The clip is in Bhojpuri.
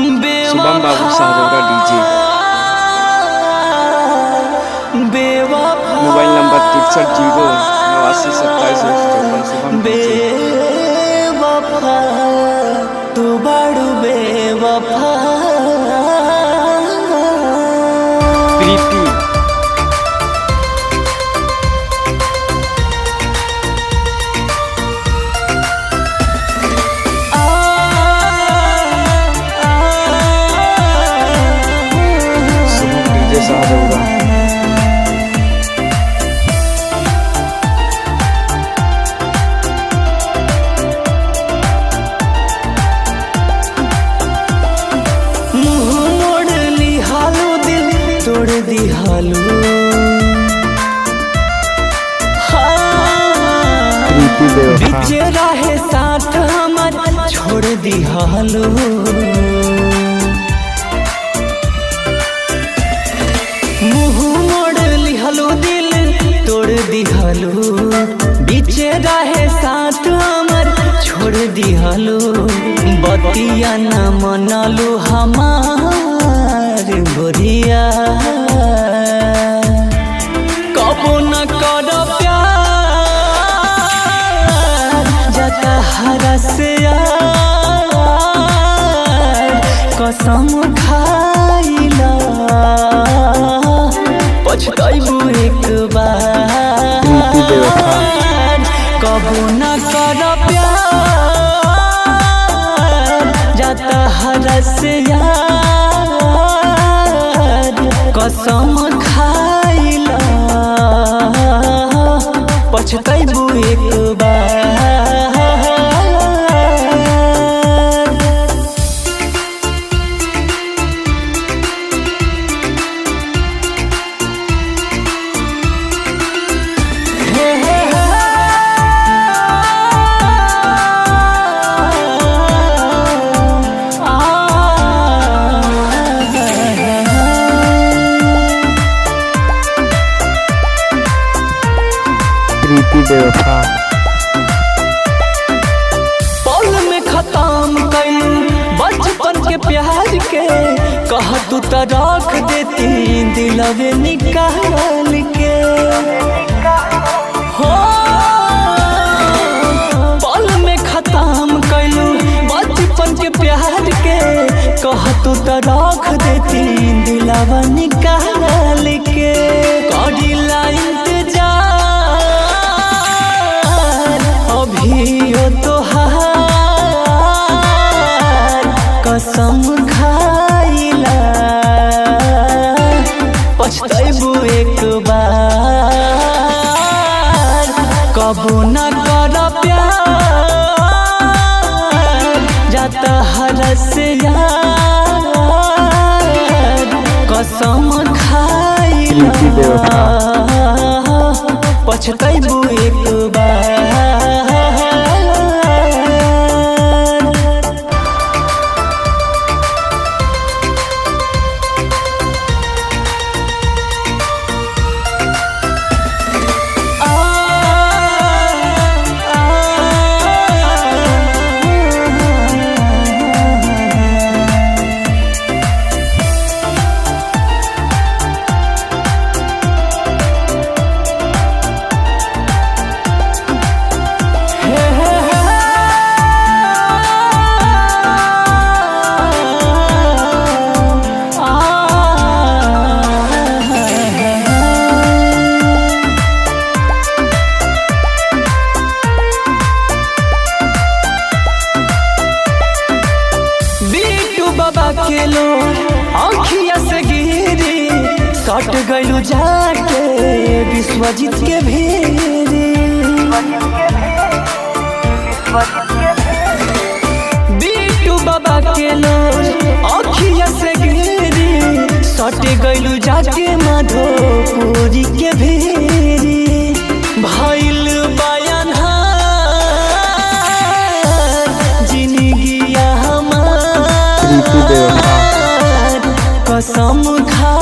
शुभम बाबू शाहजौरा डीजे। मोबाइल नंबर 6309872754 शुभम बेवफा तू बड़ू बेवफा प्रीति शुभम डीजे शाहजौरा। तोड़ दी हालू बीचे रहे साथ हमर छोड़ दी हालू मुँह मोड़ लिहलो दिल तोड़ दी हालू बीचे रहे साथ हमर छोड़ दी हालू बतिया न मनलू हमार गोरिया कबो न कर प्यार जता हरसे कसम खाइला पछताइबू एक बार कबो न कर प्यार जता हरसे कसम खाइला पछताइबू एक बार। प्रीति बेवफा पल में खत्म कैलू बचपन के प्यार के कह तू तो रख देती दिलवे निकाल के हो पल में खत्म कैलू बचपन के प्यार के कह तू तो रख देती दिलवा निकाल के करीला अभियो तोहार कसम खाइला पछताइबू एक बार कबो न कर प्यार जाता हरसे कसम खाइला पछताइबू एक बार। के लो आँखिया से गिरी सट गलू जाके विश्वजीत के भेरी बीटू बाबा के लो आँखिया से गिरी सट गलू जाके माधोपुरी के भेरी भइल बयान जिंदगिया हमार कसम खा